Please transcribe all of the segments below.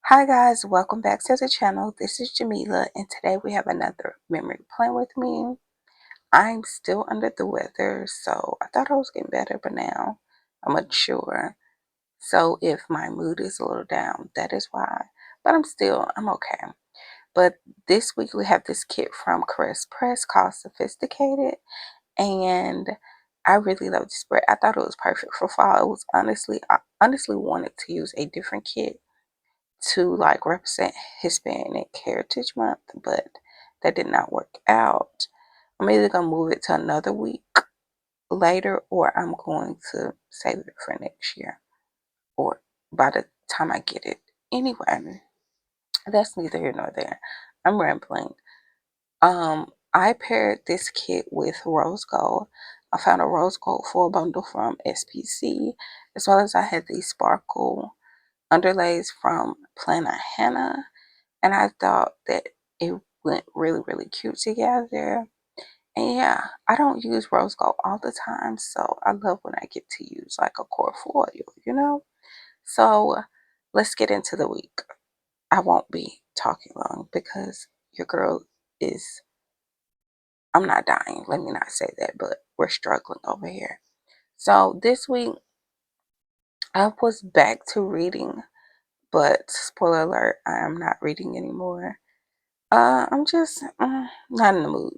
Hi guys, welcome back to the channel. This is Jamila and today we have another memory plan with me. I'm still under the weather, so I thought I was getting better, but now I'm unsure. So if my mood is a little down, that is why. But I'm okay. But this week we have this kit from CaressPress called Sophisticated, and I really love this spread. I thought it was perfect for fall. I honestly wanted to use a different kit to like represent Hispanic Heritage Month, but that did not work out. I'm either gonna move it to another week later or I'm going to save it for next year or by the time I get it. Anyway, that's neither here nor there. I'm rambling. I paired this kit with rose gold. I found a rose gold full bundle from SPC, as well as I had these sparkle underlays from Plana Hannah, and I thought that it went really cute together. And yeah, I don't use rose gold all the time, so I love when I get to use like a core foil. So let's get into the week. I won't be talking long because your girl is, I'm not dying, let me not say that, but we're struggling over here. So this week I was back to reading, but spoiler alert, I am not reading anymore. I'm just not in the mood.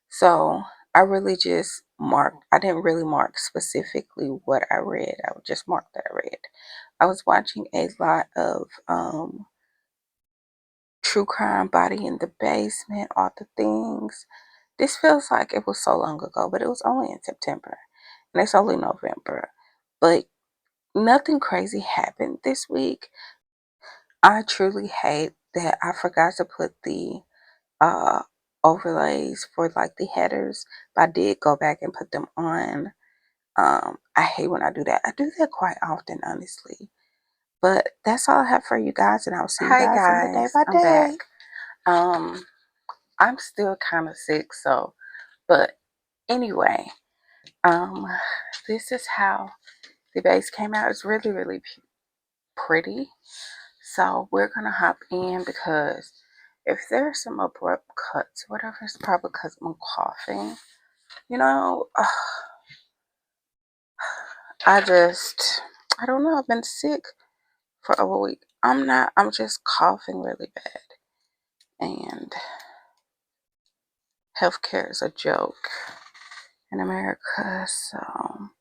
So I really just marked, I didn't really mark specifically what I read. I would just mark that I read. I was watching a lot of true crime, Body in the Basement, all the things. This feels like it was so long ago, but it was only in September. And it's only November. But nothing crazy happened this week. I truly hate that I forgot to put the uh overlays for like the headers, but I did go back and put them on. I hate when I do that. I do that quite often, honestly. But that's all I have for you guys, and I'll see you guys in the day by day. I'm back. I'm still kind of sick, so but anyway, um this is how the base came out. It's really pretty. So we're gonna hop in because if there's some abrupt cuts, whatever, it's probably because I'm coughing. You know, I don't know. I've been sick for over a week. I'm just coughing really bad. And healthcare is a joke in America. So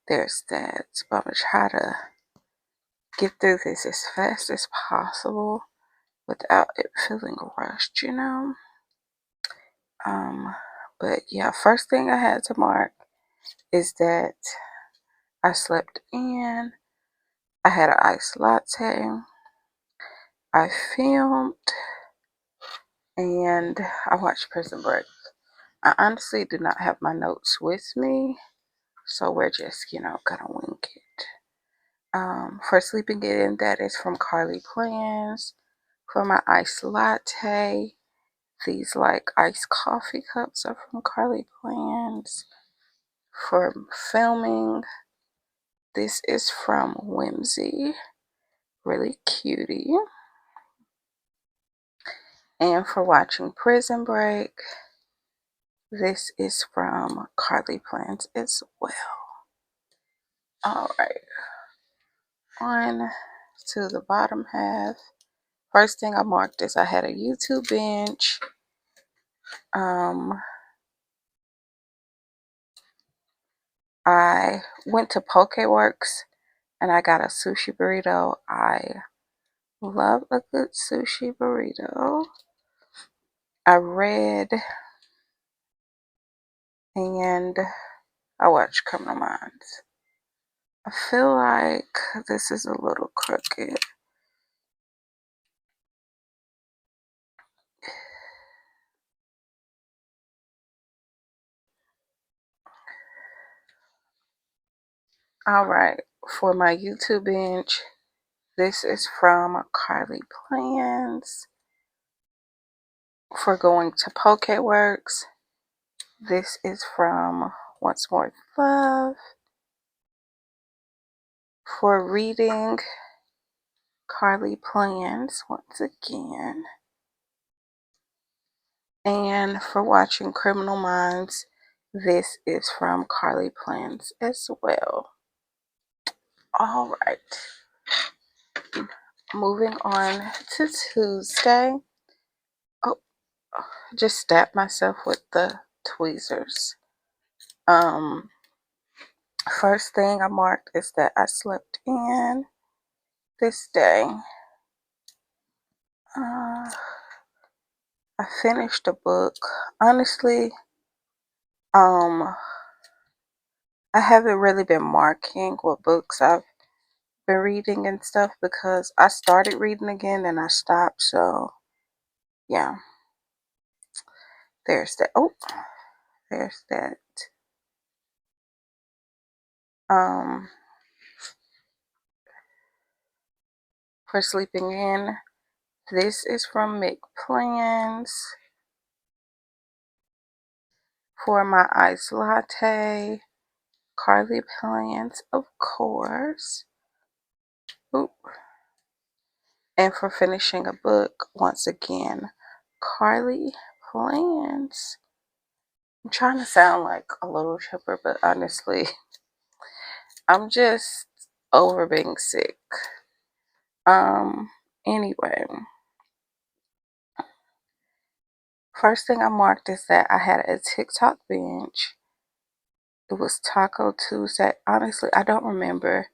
there's that. But I'm going to try to get through this as fast as possible without it feeling rushed. Um, but yeah, first thing I had to mark is that I slept in. I had an iced latte. I filmed and I watched Prison Break. I honestly do not have my notes with me, so we're just, gonna wing it. For sleeping in, that is from CaressPress. For my iced latte, these like iced coffee cups are from CaressPress. For filming, this is from Whimsy, really cutie. And for watching Prison Break, this is from CaressPress as well. Alright, on to the bottom half. First thing I marked is I had a YouTube binge. I went to Pokeworks and I got a sushi burrito. I love a good sushi burrito. I read and I watched Criminal Minds. I feel like this is a little crooked. Alright, for my YouTube binge, this is from CaressPress. For going to Pokeworks, this is from Once More Love. For reading, CaressPress once again. And for watching Criminal Minds, this is from CaressPress as well. All right. Moving on to Tuesday. Oh, just stabbed myself with the tweezers. First thing I marked is that I slept in this day. I finished a book. Honestly, I haven't really been marking what books I've been reading and stuff because I started reading again and I stopped. So yeah, there's that. Oh, there's that. For sleeping in, this is from Plans. For my iced latte, CaressPress, of course. Oop. And for finishing a book, once again, CaressPress. I'm trying to sound like a little chipper, but honestly, I'm just over being sick. Anyway, first thing I marked is that I had a TikTok binge. It was Taco Tuesday. Honestly, I don't remember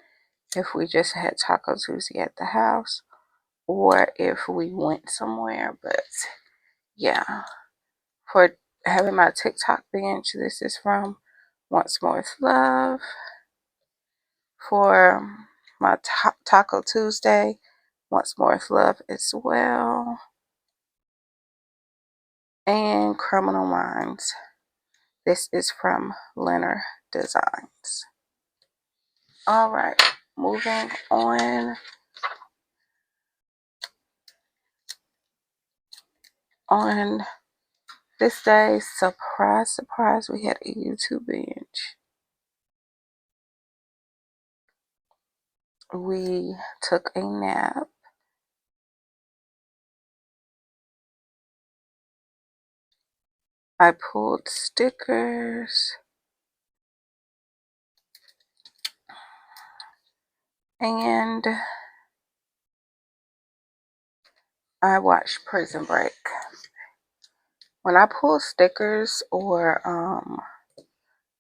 if we just had Taco Tuesday at the house or if we went somewhere, but yeah. For having my TikTok binge, this is from Once More with Love. For my Taco Tuesday, Once More with Love as well. And Criminal Minds. This is from Leonard Designs. All right, moving on. On this day, surprise, we had a YouTube binge. We took a nap. I pulled stickers. And I watched Prison Break. When I pull stickers or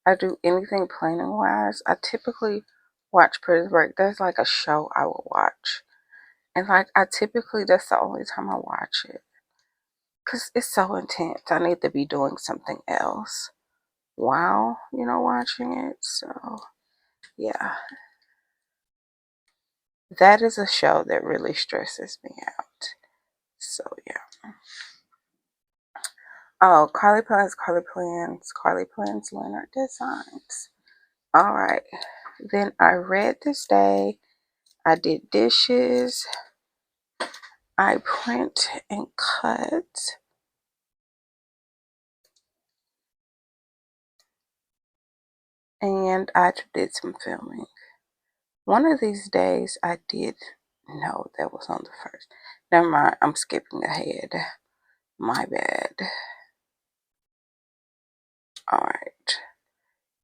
I do anything planning wise, I typically watch Prison Break. There's like a show I will watch. And like I typically, that's the only time I watch it. Because it's so intense. I need to be doing something else while, watching it. So yeah. That is a show that really stresses me out. So yeah. Oh, CaressPress, Leonard Designs. All right. Then I read this day. I did dishes. I print and cut. And I did some filming. One of these days I did. No, that was on the first. Never mind. I'm skipping ahead. My bad. All right.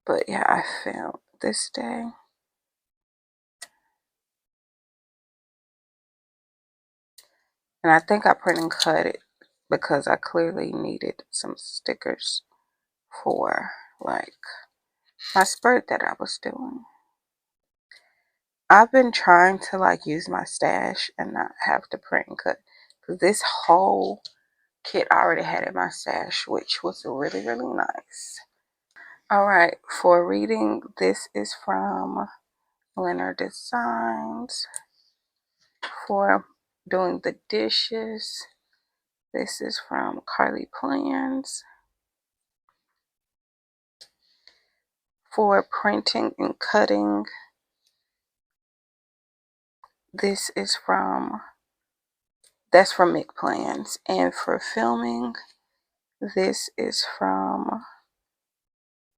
But yeah, I filmed this day. And I think I print and cut it because I clearly needed some stickers for like my spread that I was doing. I've been trying to like use my stash and not have to print and cut because this whole kit I already had in my stash, which was really, really nice. All right, for reading, this is from Leonard Designs. For doing the dishes, this is from CaressPress. For printing and cutting, this is that's from Plans. And for filming, this is from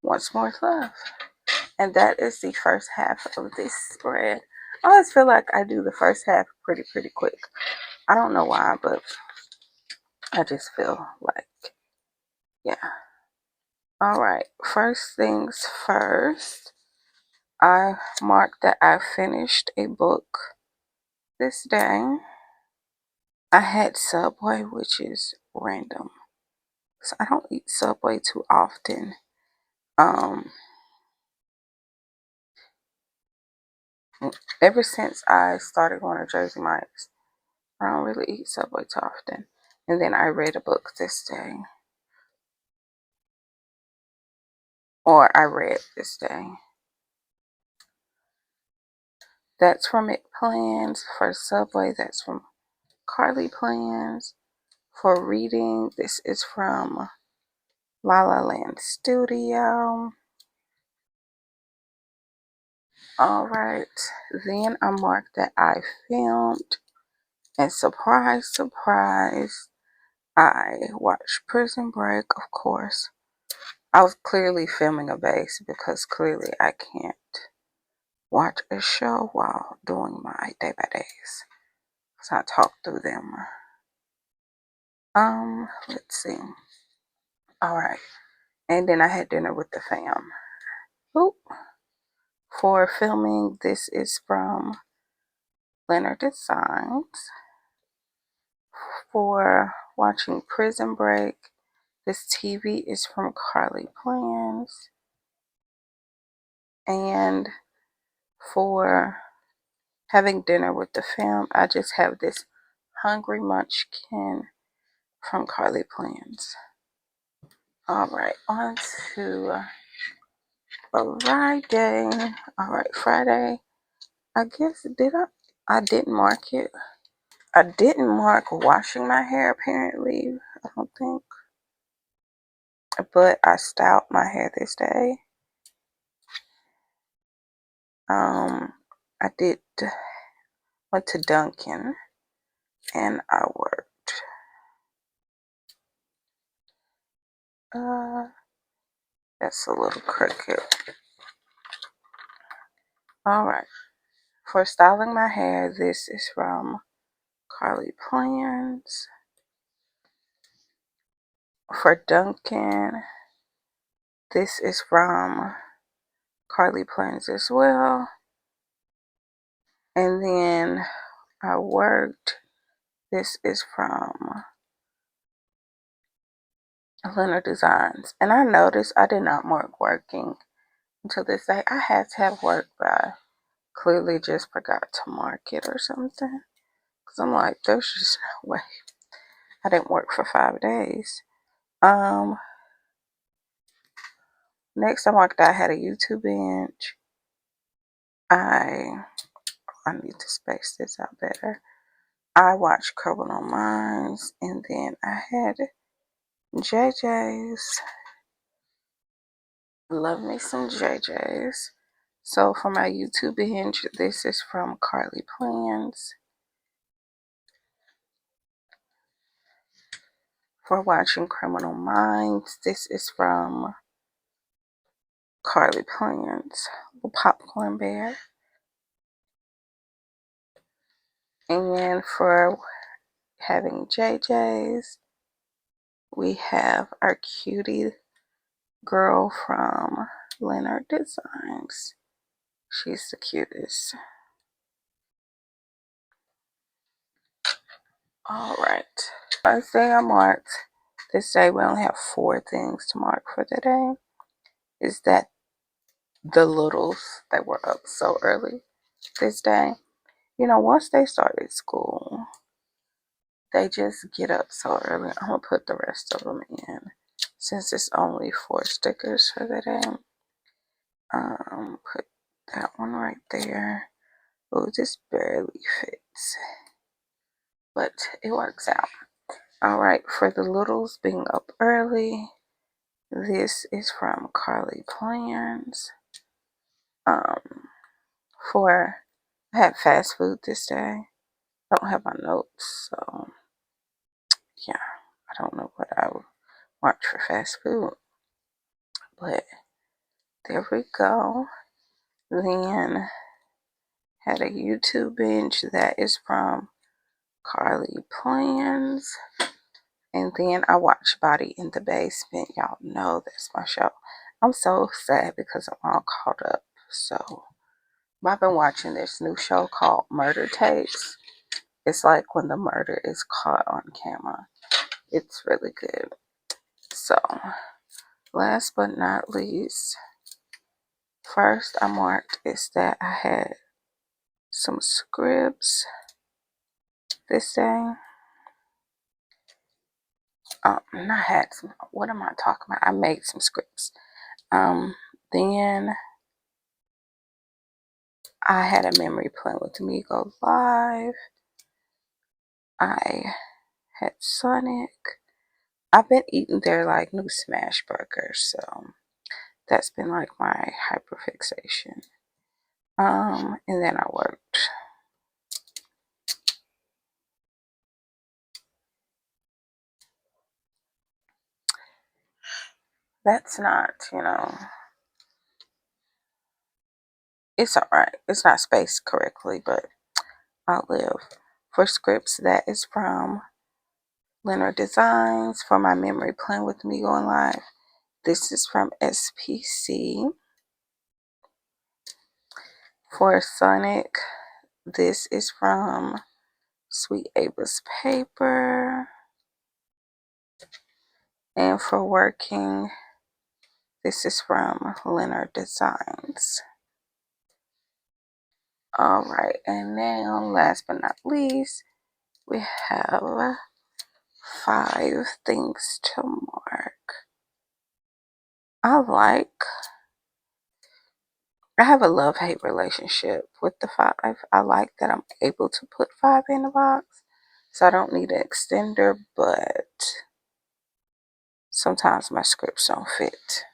Once More with Love. And that is the first half of this spread. I always feel like I do the first half pretty quick. I don't know why, but I just feel like, yeah. All right, first things first. I marked that I finished a book this day. I had Subway, which is random. So I don't eat Subway too often. Ever since I started going to Jersey Mike's, I don't really eat Subway too often. And then I read a book this day. Or I read this day. That's from It Plans. For Subway, that's from Carly Plans. For reading, this is from La La Land Studio. Alright, then I marked that I filmed. And surprise, I watched Prison Break, of course. I was clearly filming a base because clearly I can't watch a show while doing my day by days. So I talk through them. Let's see. Alright. And then I had dinner with the fam. Oop. For filming, this is from Leonard Designs. For watching Prison Break, this TV is from Carly Plans. And for having dinner with the fam, I just have this Hungry Munchkin from Carly Plans. Alright, on to Friday. Alright, Friday. I guess, I didn't mark it. I didn't mark washing my hair, apparently. I don't think. But I styled my hair this day. I went to Dunkin' and I worked. That's a little crooked. Alright. For styling my hair, this is from Carly Plans. For Dunkin', this is from Carly Plans as well. And then I worked. This is from Leonard Designs. And I noticed I did not mark working until this day. I had to have work, but I clearly just forgot to mark it or something. Because I'm like, there's just no way. I didn't work for 5 days. Next I marked I had a YouTube binge. I need to space this out better. I watched Criminal Minds, and then I had JJ's. Love me some JJ's. So for my YouTube binge, this is from Carly Plans. For watching Criminal Minds, this is from Carly Plans. Popcorn Bear. And for having JJ's, we have our cutie girl from Leonard Designs. She's the cutest. Alright. First day I marked. This day we only have 4 things to mark for the day. Is that the littles that were up so early this day. You know, once they started school, they just get up so early. I'm going to put the rest of them in. Since it's only 4 stickers for the day. Put that one right there. Oh, this barely fits. But it works out. Alright, for the littles being up early, this is from Carly Plans. For I had fast food this day. I don't have my notes, so yeah, I don't know what I would mark for fast food. But there we go. Then Had a YouTube binge that is from CaressPress. And then I watched Body in the Basement. Y'all know that's my show. I'm so sad because I'm all caught up. So I've been watching this new show called Murder Tapes. It's like when the murder is caught on camera. It's really good. So last but not least, first I marked is that I had some scripts this day. Not had some. What am I talking about? I made some scripts. Then I had a memory plan with me go live. I had Sonic. I've been eating their like new smash burgers, so that's been like my hyperfixation. And then I worked. That's not, it's alright. It's not spaced correctly, but I'll live. For scripts, that is from Leonard Designs. For my memory plan with me going live, this is from SPC. For Sonic, this is from Sweet Ava's Paper. And for working, this is from Leonard Designs. Alright, and now last but not least, we have 5 things to mark. I have a love-hate relationship with the 5. I like that I'm able to put 5 in the box, so I don't need an extender, but sometimes my scripts don't fit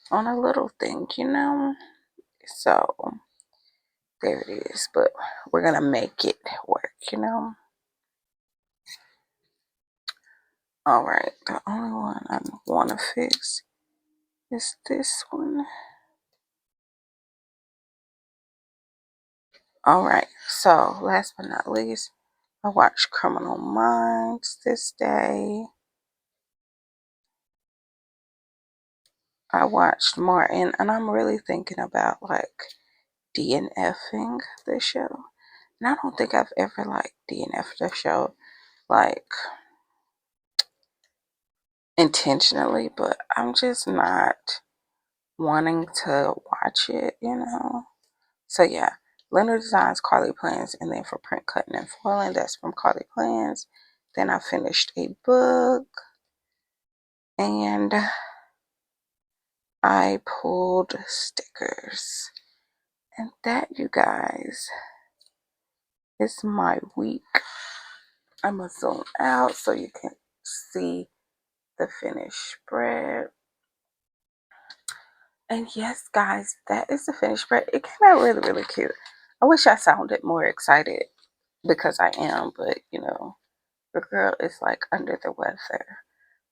on a little thing, So there it is, but we're gonna make it work, Alright, the only one I want to fix is this one. Alright, so last but not least, I watched Criminal Minds this day. I watched Martin, and I'm really thinking about like DNFing the show. And I don't think I've ever like DNF'd the show like intentionally, but I'm just not wanting to watch it, So yeah, Leonard Designs, CaressPress, and then for print cutting and foiling, that's from CaressPress. Then I finished a book, and I pulled stickers. And that, you guys, is my week. I'm gonna zoom out so you can see the finished spread. And yes, guys, that is the finished spread. It came out really, really cute. I wish I sounded more excited because I am, but the girl is like under the weather.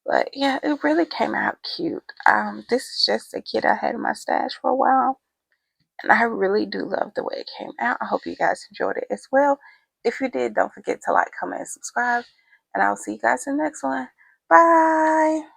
But yeah, it really came out cute. This is just a kit I had in my stash for a while, and I really do love the way it came out. I hope you guys enjoyed it as well. If you did, don't forget to like, comment, and subscribe, and I'll see you guys in the next one. Bye!